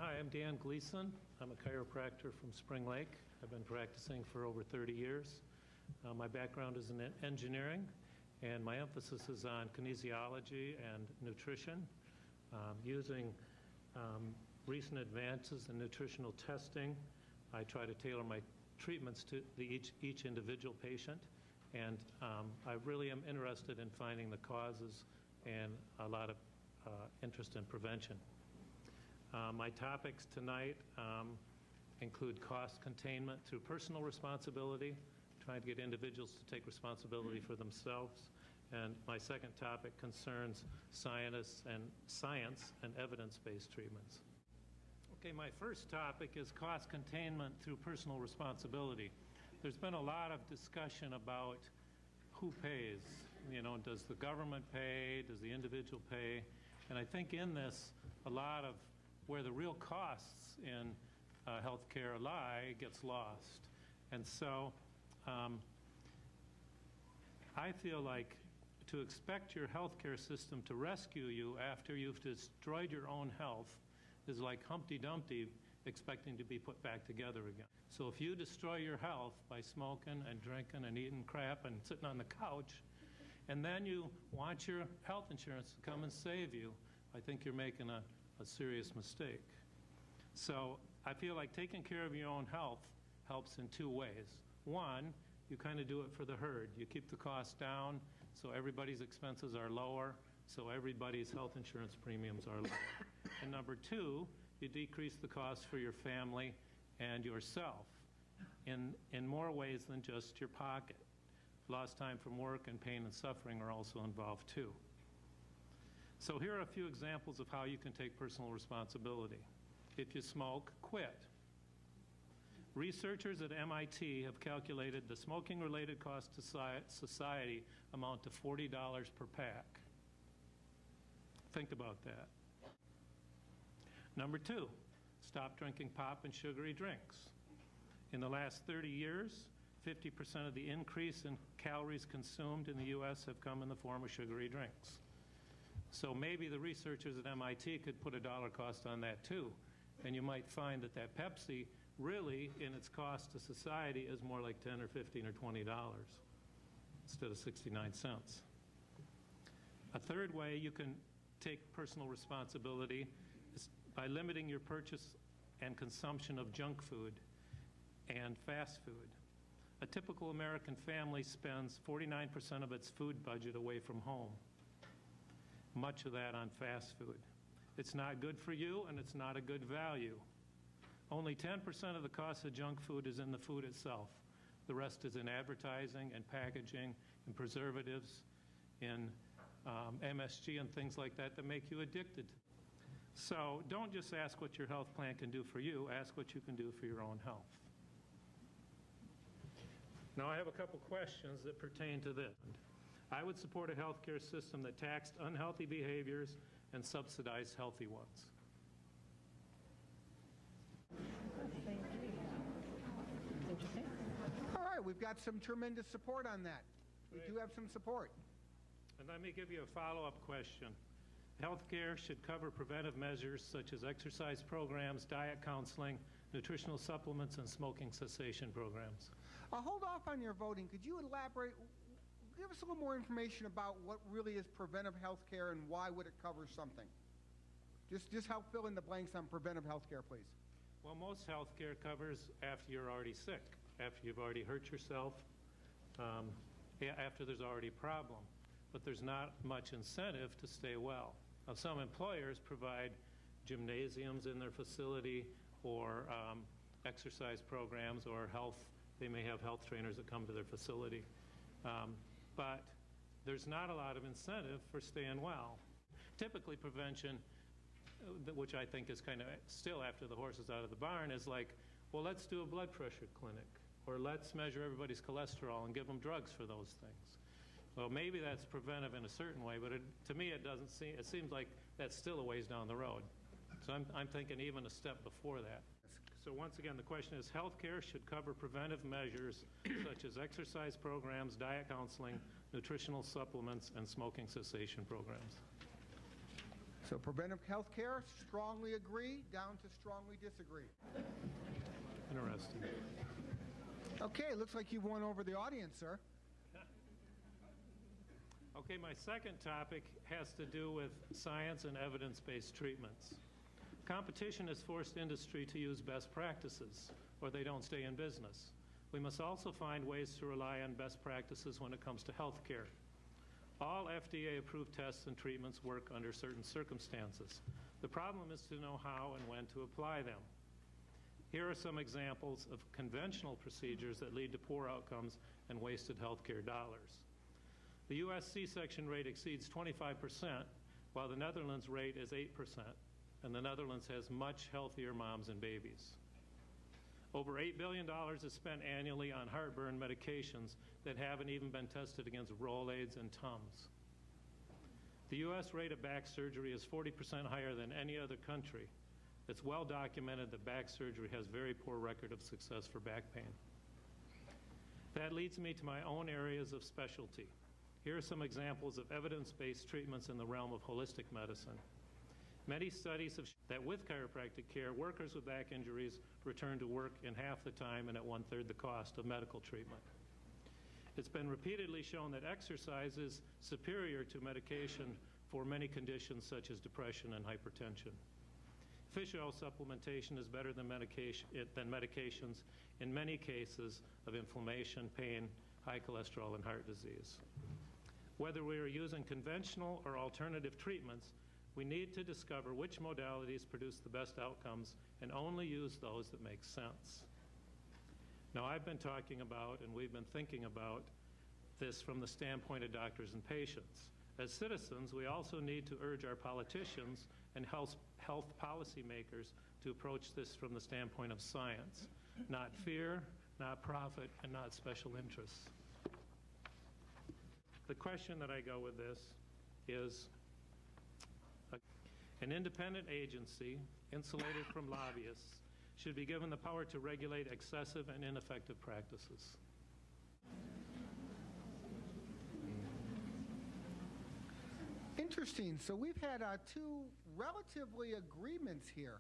Hi, I'm Dan Gleason. I'm a chiropractor from Spring Lake. I've been practicing for over 30 years. My background is in engineering, and my emphasis is on kinesiology and nutrition. Using recent advances in nutritional testing, I try to tailor my treatments to each individual patient, and I really am interested in finding the causes and a lot of interest in prevention. My topics tonight include cost containment through personal responsibility, trying to get individuals to take responsibility for themselves. And my second topic concerns science and evidence-based treatments. Okay, my first topic is cost containment through personal responsibility. There's been a lot of discussion about who pays. You know, does the government pay? Does the individual pay? And I think in this, a lot of where the real costs in health care lie gets lost. And so I feel like to expect your health care system to rescue you after you've destroyed your own health is like Humpty Dumpty expecting to be put back together again. So if you destroy your health by smoking and drinking and eating crap and sitting on the couch, and then you want your health insurance to come and save you, I think you're making a serious mistake. So I feel like taking care of your own health helps in two ways. One, you kind of do it for the herd. You keep the cost down so everybody's expenses are lower, so everybody's health insurance premiums are lower. And number two, you decrease the cost for your family and yourself in more ways than just your pocket. Lost time from work and pain and suffering are also involved too. So here are a few examples of how you can take personal responsibility. If you smoke, quit. Researchers at MIT have calculated the smoking-related costs to society amount to $40 per pack. Think about that. Number two, stop drinking pop and sugary drinks. In the last 30 years, 50% of the increase in calories consumed in the U.S. have come in the form of sugary drinks. So maybe the researchers at MIT could put a dollar cost on that too, and you might find that Pepsi really, in its cost to society, is more like $10 or $15 or $20 instead of 69 cents. A third way you can take personal responsibility is by limiting your purchase and consumption of junk food and fast food. A typical American family spends 49% of its food budget away from home, much of that on fast food. It's not good for you, and it's not a good value. Only 10% of the cost of junk food is in the food itself. The rest is in advertising and packaging and preservatives, in MSG and things like that that make you addicted. So don't just ask what your health plan can do for you, ask what you can do for your own health. Now I have a couple questions that pertain to this. I would support a health care system that taxed unhealthy behaviors and subsidized healthy ones. Interesting. All right, we've got some tremendous support on that. We do have some support. And let me give you a follow-up question. Health care should cover preventive measures such as exercise programs, diet counseling, nutritional supplements, and smoking cessation programs. Hold off on your voting. Could you elaborate? Give us a little more information about what really is preventive health care and why would it cover something. Just help fill in the blanks on preventive health care, please. Well, most health care covers after you're already sick, after you've already hurt yourself, after there's already a problem. But there's not much incentive to stay well. Now, some employers provide gymnasiums in their facility or exercise programs or health. They may have health trainers that come to their facility. But there's not a lot of incentive for staying well. Typically, prevention, which I think is kind of still after the horse is out of the barn, is like, well, let's do a blood pressure clinic, or let's measure everybody's cholesterol and give them drugs for those things. Well, maybe that's preventive in a certain way, but to me it seems like that's still a ways down the road. So I'm thinking even a step before that. So once again, the question is, health care should cover preventive measures such as exercise programs, diet counseling, nutritional supplements, and smoking cessation programs. So preventive health care, strongly agree, down to strongly disagree. Interesting. Okay, looks like you've won over the audience, sir. Okay, my second topic has to do with science and evidence-based treatments. Competition has forced industry to use best practices, or they don't stay in business. We must also find ways to rely on best practices when it comes to health care. All FDA-approved tests and treatments work under certain circumstances. The problem is to know how and when to apply them. Here are some examples of conventional procedures that lead to poor outcomes and wasted healthcare dollars. The U.S. C-section rate exceeds 25%, while the Netherlands rate is 8%, and the Netherlands has much healthier moms and babies. Over $8 billion is spent annually on heartburn medications that haven't even been tested against Rolaids and Tums. The U.S. rate of back surgery is 40% higher than any other country. It's well documented that back surgery has very poor record of success for back pain. That leads me to my own areas of specialty. Here are some examples of evidence-based treatments in the realm of holistic medicine. Many studies have shown that with chiropractic care, workers with back injuries return to work in half the time and at 1/3 the cost of medical treatment. It's been repeatedly shown that exercise is superior to medication for many conditions such as depression and hypertension. Fish oil supplementation is better than medications in many cases of inflammation, pain, high cholesterol, and heart disease. Whether we are using conventional or alternative treatments, we need to discover which modalities produce the best outcomes and only use those that make sense. Now, I've been talking about, and we've been thinking about, this from the standpoint of doctors and patients. As citizens, we also need to urge our politicians and health policymakers to approach this from the standpoint of science, not fear, not profit, and not special interests. The question that I go with this is, an independent agency, insulated from lobbyists, should be given the power to regulate excessive and ineffective practices. Interesting. So we've had two relatively agreements here.